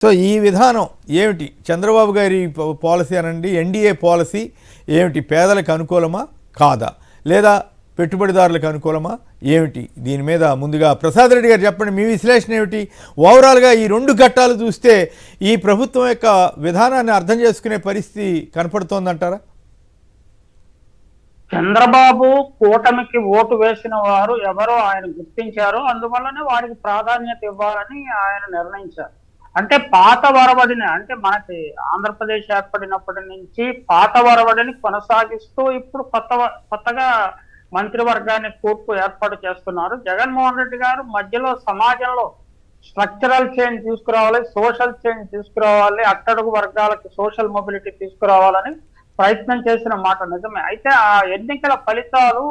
So ఈ విధానం ఏమిటి? చంద్రబాబు గారి పాలసీ అనండి, ఎన్డీఏ పాలసీ ఏమిటి? పేదలకు అనుకూలమా కాదా, లేదా పెట్టుబడిదారులకు అనుకూలమా ఏమిటి? దీని మీద ముందుగా ప్రసాద్ రెడ్డి గారు చెప్పండి, మీ విశ్లేషణ ఏమిటి? ఓవరాల్గా ఈ రెండు ఘట్టాలు చూస్తే ఈ ప్రభుత్వం యొక్క విధానాన్ని అర్థం చేసుకునే పరిస్థితి కనపడుతోందంటారా? చంద్రబాబు కూటమికి ఓటు వేసిన వారు ఎవరో ఆయన గుర్తించారు, అందువల్లనే వారికి ప్రాధాన్యత ఇవ్వాలని ఆయన నిర్ణయించారు. అంటే పాత వరవడిని, అంటే మనకి ఆంధ్రప్రదేశ్ ఏర్పడినప్పటి నుంచి పాత వరవడిని కొనసాగిస్తూ ఇప్పుడు కొత్తగా మంత్రివర్గాన్ని కూర్పు ఏర్పాటు చేస్తున్నారు. జగన్మోహన్ రెడ్డి గారు మధ్యలో సమాజంలో స్ట్రక్చరల్ చేంజ్ తీసుకురావాలి, సోషల్ చేంజ్ తీసుకురావాలి, అట్టడుగు వర్గాలకి సోషల్ మొబిలిటీ తీసుకురావాలని ప్రయత్నం చేసిన మాట నిజమే. అయితే ఆ ఎన్నికల ఫలితాలు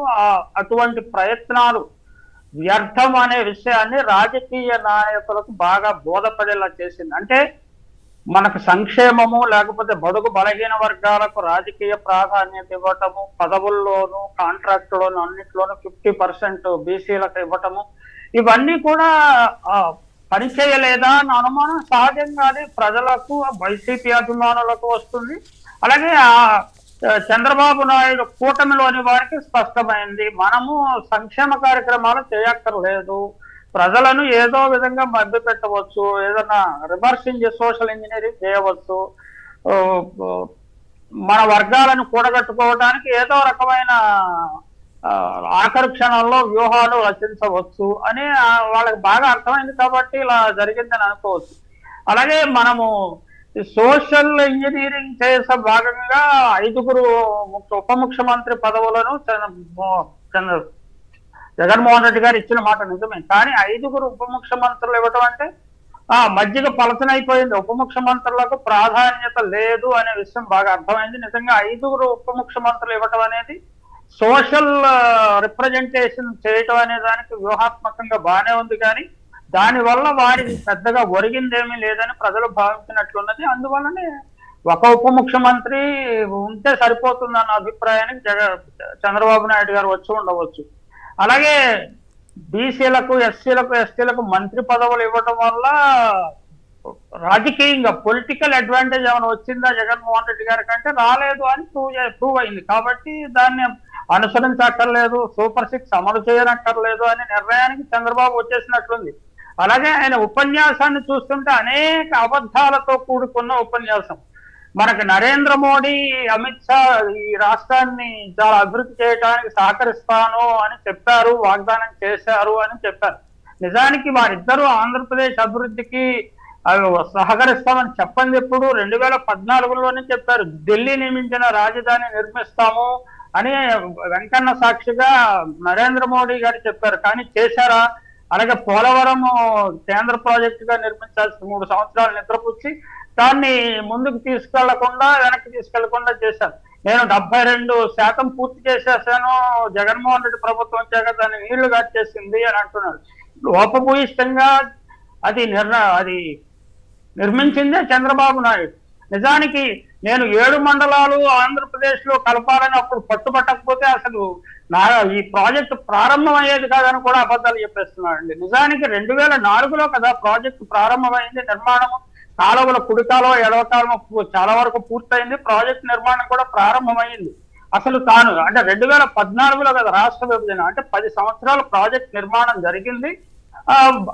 అటువంటి ప్రయత్నాలు వ్యర్థం అనే విషయాన్ని రాజకీయ నాయకులకు బాగా బోధపడేలా చేసింది. అంటే మనకు సంక్షేమము లేకపోతే బడుగు బలహీన వర్గాలకు రాజకీయ ప్రాధాన్యత ఇవ్వటము, పదవుల్లోనూ కాంట్రాక్టులోను అన్నిట్లోనూ 50% బీసీలకు ఇవ్వటము, ఇవన్నీ కూడా పనిచేయలేదా అన్న అనుమానం సహజంగానే ప్రజలకు, వైసీపీ అభిమానులకు వస్తుంది. అలాగే చంద్రబాబు నాయుడు కూటమిలోని వారికి స్పష్టమైంది, మనము సంక్షేమ కార్యక్రమాలు చేయక్కర్లేదు, ప్రజలను ఏదో విధంగా మభ్య పెట్టవచ్చు, ఏదైనా రివర్స్ సోషల్ ఇంజనీరింగ్ చేయవచ్చు, మన వర్గాలను కూడగట్టుకోవడానికి ఏదో రకమైన ఆఖరి క్షణంలో వ్యూహాలు రచించవచ్చు అని వాళ్ళకి బాగా అర్థమైంది కాబట్టి ఇలా జరిగిందని అనుకోవచ్చు. అలాగే మనము సోషల్ ఇంజనీరింగ్ చేసే భాగంగా 5 ఉప ముఖ్యమంత్రి పదవులను జగన్మోహన్ రెడ్డి గారు ఇచ్చిన మాట నిజమే. కానీ 5 ఉప ముఖ్యమంత్రులు ఇవ్వటం అంటే మధ్యగ పలచనైపోయింది, ఉప ముఖ్యమంత్రులకు ప్రాధాన్యత లేదు అనే విషయం బాగా అర్థమైంది. నిజంగా 5 ఉప ముఖ్యమంత్రులు ఇవ్వటం అనేది సోషల్ రిప్రజెంటేషన్ చేయటం అనే దానికి వ్యూహాత్మకంగా బాగానే ఉంది, కానీ దానివల్ల వారికి పెద్దగా ఒరిగిందేమీ లేదని ప్రజలు భావించినట్లున్నది. అందువల్లనే ఒక ఉప ముఖ్యమంత్రి ఉంటే సరిపోతుందన్న అభిప్రాయానికి చంద్రబాబు నాయుడు గారు వచ్చి ఉండవచ్చు. అలాగే బీసీలకు, ఎస్సీలకు, ఎస్టీలకు మంత్రి పదవులు ఇవ్వటం వల్ల రాజకీయంగా పొలిటికల్ అడ్వాంటేజ్ ఏమైనా వచ్చిందా జగన్మోహన్ రెడ్డి గారి కంటే? రాలేదు అని ప్రూవ్ అయింది. కాబట్టి దాన్ని అనుసరించక్కర్లేదు, సూపర్ 6 అమలు చేయనక్కర్లేదు అనే నిర్ణయానికి చంద్రబాబు వచ్చేసినట్లుంది. అలాగే ఆయన ఉపన్యాసాన్ని చూస్తుంటే అనేక అబద్ధాలతో కూడుకున్న ఉపన్యాసం. మనకి నరేంద్ర మోడీ, అమిత్ షా ఈ రాష్ట్రాన్ని చాలా అభివృద్ధి చేయడానికి సహకరిస్తాను అని చెప్పారు, వాగ్దానం చేశారు అని చెప్పారు. నిజానికి వారిద్దరూ ఆంధ్రప్రదేశ్ అభివృద్ధికి సహకరిస్తామని చెప్పండి ఎప్పుడు 2014లోనే చెప్పారు, ఢిల్లీ నియమించిన రాజధాని నిర్మిస్తాము అని వెంకన్న సాక్షిగా నరేంద్ర మోడీ గారు చెప్పారు. కానీ చేశారా? అలాగే పోలవరం కేంద్ర ప్రాజెక్టుగా నిర్మించాల్సిన 3 సంవత్సరాలు నిద్రపుచ్చి దాన్ని ముందుకు తీసుకెళ్లకుండా, వెనక్కి తీసుకెళ్లకుండా చేశారు. నేను 72% పూర్తి చేసేసాను, జగన్మోహన్ రెడ్డి ప్రభుత్వం వచ్చాక దాన్ని నీళ్లు కట్టేసింది అని అంటున్నాడు. లోపభూయిష్టంగా అది నిర్మించిందే చంద్రబాబు నాయుడు. నిజానికి నేను 7 మండలాలు ఆంధ్రప్రదేశ్ లో కలపాలని అప్పుడు పట్టుబట్టకపోతే అసలు ఈ ప్రాజెక్టు ప్రారంభం అయ్యేది కాదని కూడా అబద్ధాలు చెప్పేస్తున్నాడండి. నిజానికి 2004లో కదా ప్రాజెక్టు ప్రారంభమైంది, నిర్మాణం కాలువల కుడికాలువ ఎడవకాలువ చాలా వరకు పూర్తయింది, ప్రాజెక్టు నిర్మాణం కూడా ప్రారంభమైంది. అసలు తాను అంటే 2014లో కదా రాష్ట్ర విభజన, అంటే 10 సంవత్సరాలు ప్రాజెక్ట్ నిర్మాణం జరిగింది,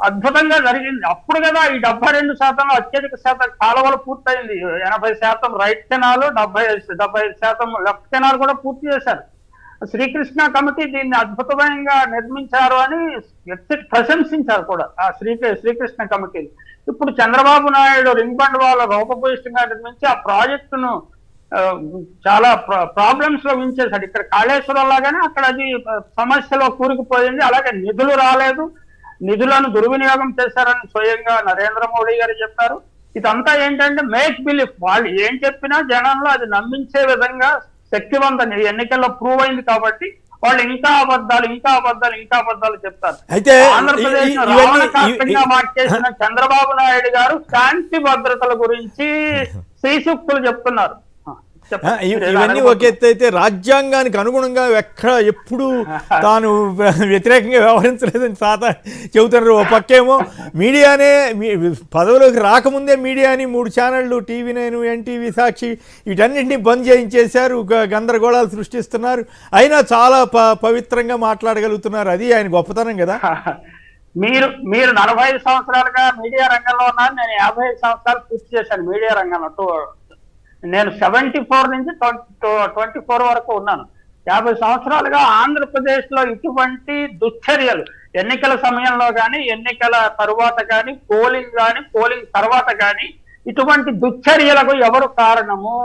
అద్భుతంగా జరిగింది. అప్పుడు కదా ఈ 72% అత్యధిక శాతం కాలువలు పూర్తయింది, 80% రైట్ కెనాల్, 75% లెఫ్ట్ కెనాల్ కూడా పూర్తి చేశారు. శ్రీకృష్ణ కమిటీ దీన్ని అద్భుతంగా నిర్మించారు అని ప్రశంసించారు కూడా ఆ శ్రీకృష్ణ కమిటీని. ఇప్పుడు చంద్రబాబు నాయుడు రింగ్ బండ్ వాళ్ళ రూపభూయిష్టంగా నిర్మించి ఆ ప్రాజెక్టును చాలా ప్రాబ్లమ్స్ లో ఉంచేశాడు. ఇక్కడ కాళేశ్వరం లాగానే అక్కడ అది సమస్యలో కూరుకుపోయింది. అలాగే నిధులు రాలేదు, నిధులను దుర్వినియోగం చేశారని స్వయంగా నరేంద్ర మోడీ గారు చెప్పారు. ఇదంతా ఏంటంటే మేక్ బిలీఫ్, వాళ్ళు ఏం చెప్పినా జనంలో అది నమ్మించే విధంగా శక్తివంతం ఎన్నికల్లో ప్రూవ్ అయింది కాబట్టి వాళ్ళు ఇంకా అబద్ధాలు చెప్తారు. ఆంధ్రప్రదేశ్ రావణకాష్టంగా మార్చేసిన చంద్రబాబు నాయుడు గారు శాంతి భద్రతల గురించి శ్రీసూక్తులు చెప్తున్నారు. ఇవన్నీ ఒక ఎత్తు అయితే రాజ్యాంగానికి అనుగుణంగా ఎప్పుడు తాను వ్యతిరేకంగా వ్యవహరించలేదని చెబుతున్నారు. ఓ పక్కేమో మీడియానే పదవిలోకి రాకముందే మీడియాని 3 ఛానళ్ళు TV9, NTV, సాక్షి వీటన్నింటినీ బంద్ చేయించేశారు, గందరగోళాలు సృష్టిస్తున్నారు. అయినా చాలా పవిత్రంగా మాట్లాడగలుగుతున్నారు. అది ఆయన గొప్పతనం కదా. మీరు 45 సంవత్సరాలుగా మీడియా రంగంలో ఉన్నారు, నేను 55 సంవత్సరాలు పూర్తి చేశాను మీడియా రంగంలో. నేను 74 నుంచి 24 వరకు ఉన్నాను. 50 సంవత్సరాలుగా ఆంధ్రప్రదేశ్ లో ఇటువంటి దుశ్చర్యలు ఎన్నికల సమయంలో కానీ, ఎన్నికల తరువాత కానీ, పోలింగ్ తర్వాత కానీ ఇటువంటి దుశ్చర్యలకు ఎవరు కారణము?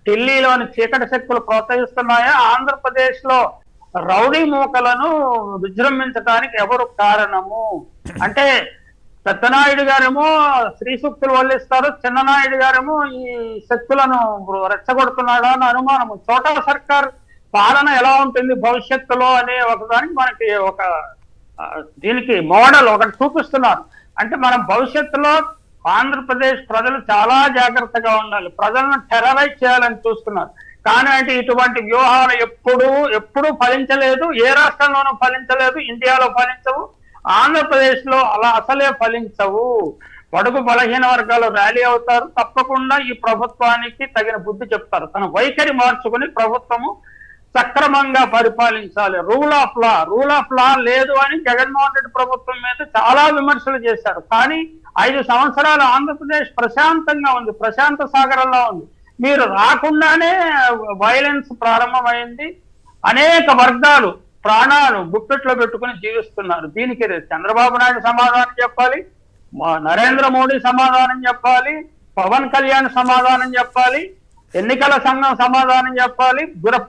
ఢిల్లీలోని చీకటి శక్తులు ప్రోత్సహిస్తున్నాయా? ఆంధ్రప్రదేశ్ లో రౌడీ మూకలను విజృంభించడానికి ఎవరు కారణము? అంటే పెద్దనాయుడు గారేమో శ్రీ సూక్తులు వల్లిస్తారు, చిన్ననాయుడు గారేమో ఈ శక్తులను రెచ్చగొడుతున్నాడా అని అనుమానము. చోటా సర్కార్ పాలన ఎలా ఉంటుంది భవిష్యత్తులో అనే ఒకదానికి మనకి దీనికి మోడల్ ఒకటి చూపిస్తున్నారు. అంటే మనం భవిష్యత్తులో ఆంధ్రప్రదేశ్ ప్రజలు చాలా జాగ్రత్తగా ఉండాలి, ప్రజలను టెర్రరైజ్ చేయాలని చూస్తున్నారు. కానీ అంటే ఇటువంటి వ్యూహాలు ఎప్పుడు ఫలించలేదు, ఏ రాష్ట్రంలోనూ ఫలించలేదు, ఇండియాలో ఫలించవు, ఆంధ్రప్రదేశ్ లో అలా అసలే ఫలించవు. బడుగు బలహీన వర్గాలు ర్యాలీ అవుతారు, తప్పకుండా ఈ ప్రభుత్వానికి తగిన బుద్ధి చెప్తారు. తన వైఖరి మార్చుకుని ప్రభుత్వము సక్రమంగా పరిపాలించాలి. రూల్ ఆఫ్ లా లేదు అని జగన్మోహన్ రెడ్డి ప్రభుత్వం మీద చాలా విమర్శలు చేశారు. కానీ 5 సంవత్సరాలు ఆంధ్రప్రదేశ్ ప్రశాంతంగా ఉంది, ప్రశాంత సాగరంలో ఉంది. మీరు రాకుండానే వైలెన్స్ ప్రారంభమైంది. అనేక వర్గాలు ప్రాణాలు గుప్పెట్లో పెట్టుకుని జీవిస్తున్నారు. దీనికి చంద్రబాబు నాయుడు సమాధానం చెప్పాలి, నరేంద్ర మోడీ సమాధానం చెప్పాలి, పవన్ కళ్యాణ్ సమాధానం చెప్పాలి, ఎన్నికల సంఘం సమాధానం చెప్పాలి,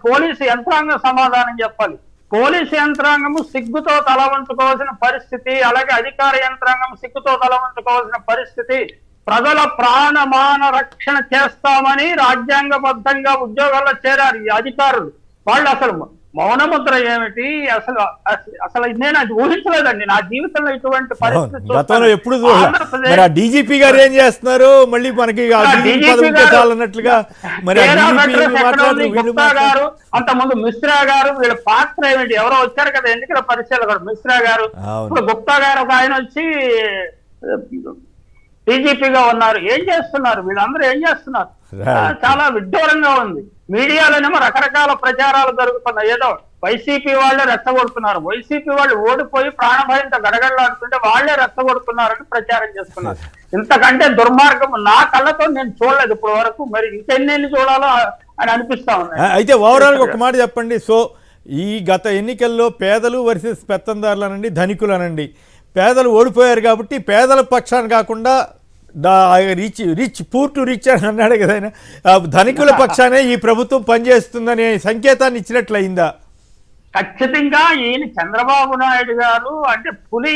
పోలీసు యంత్రాంగం సమాధానం చెప్పాలి. పోలీసు యంత్రాంగము సిగ్గుతో తల వంచుకోవాల్సిన పరిస్థితి, అలాగే అధికార యంత్రాంగం సిగ్గుతో తల వంచుకోవాల్సిన పరిస్థితి. ప్రజల ప్రాణమాన రక్షణ చేస్తామని రాజ్యాంగబద్ధంగా ఉద్యోగాల్లో చేరారు ఈ అధికారులు. వాళ్ళు అసలు మౌనముద్ర ఏమిటి? అసలు నేను అది ఊహించలేదండి నా జీవితంలో ఇటువంటి పరిస్థితి. ఎప్పుడు డీజీపీ గారు ఏం చేస్తున్నారు మళ్ళీ మనకి గుప్తా గారు, అంతకుముందు మిశ్రా గారు, వీళ్ళ పాత్ర ఏమిటి? ఎవరో వచ్చారు కదా ఎన్నికల పరిశీలకుడు మిశ్రా గారు, ఇప్పుడు గుప్తా గారు ఒక ఆయన వచ్చి డీజీపీగా ఉన్నారు. ఏం చేస్తున్నారు వీళ్ళందరూ? ఏం చేస్తున్నారు? చాలా విడ్డూరంగా ఉంది. మీడియాలోనేమో రకరకాల ప్రచారాలు జరుగుతున్నాయి. ఏదో వైసీపీ వాళ్ళే రెచ్చగొడుతున్నారు, వైసీపీ వాళ్ళు ఓడిపోయి ప్రాణభయంతో గడగడలాడుతుంటే వాళ్లే రెచ్చగొడుతున్నారని ప్రచారం చేస్తున్నారు. ఇంతకంటే దుర్మార్గం నా కళ్ళతో నేను చూడలేదు ఇప్పుడు వరకు. మరి ఇంకెన్ని చూడాలో అని అనిపిస్తా ఉంది. అయితే ఓవరాల్ ఒక మాట చెప్పండి. సో ఈ గత ఎన్నికల్లో పేదలు వర్సెస్ పెత్తందారులనండి, ధనికులనండి. పేదలు ఓడిపోయారు కాబట్టి పేదల పక్షాన్ని కాకుండా పూర్ టు రిచ్ అని అన్నాడు కదా ఆయన, ధనికుల పక్షానే ఈ ప్రభుత్వం పనిచేస్తుందనే సంకేతాన్ని ఇచ్చినట్లయిందా? ఖచ్చితంగా ఈయన చంద్రబాబు నాయుడు గారు అంటే పులి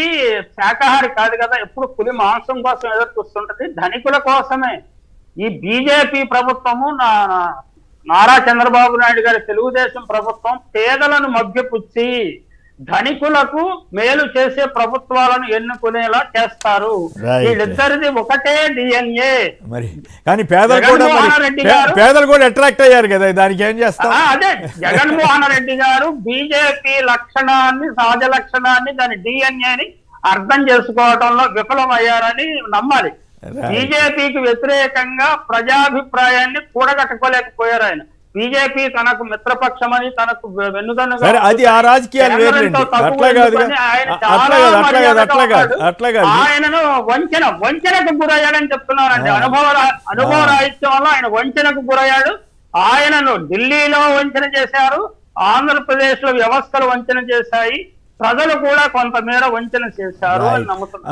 శాకాహారి కాదు కదా, ఎప్పుడు పులి మాంసం కోసం ఎదురు చూస్తుంటది, ధనికుల కోసమే. ఈ బీజేపీ ప్రభుత్వము నారా చంద్రబాబు నాయుడు గారి తెలుగుదేశం ప్రభుత్వం పేదలను మభ్యపుచ్చి ధనికులకు మేలు చేసే ప్రభుత్వాలను ఎన్నుకునేలా చేస్తారు. వీళ్ళిద్దరిది ఒకటే డిఎన్ఏ. మరి కానీ పేదలు కూడా అట్రాక్ట్ అయ్యారు కదా, దానికి ఏం చేస్తారు? అదే జగన్మోహన్ రెడ్డి గారు బీజేపీ లక్షణాన్ని, సహజ లక్షణాన్ని, దాని డిఎన్ఏని అర్థం చేసుకోవడంలో విఫలమయ్యారని నమ్మాలి. బీజేపీకి వ్యతిరేకంగా ప్రజాభిప్రాయాన్ని కూడగట్టుకోలేకపోయారు ఆయన. బీజేపీ తనకు మిత్రపక్షమని, తనకు వెన్నుదన్నుగా అది ఆ రాజకీయాలు ఆయనను వంచనకు గురయ్యాడని చెప్తున్నారండి. అనుభవ రాహిత్యం వల్ల ఆయన వంచనకు గురయ్యాడు. ఆయనను ఢిల్లీలో వంచన చేశారు, ఆంధ్రప్రదేశ్ లో వ్యవస్థలు వంచన చేశాయి, ప్రజలు కూడా కొంతమేర వంచన చేశారు అని నమ్ముతున్నారు.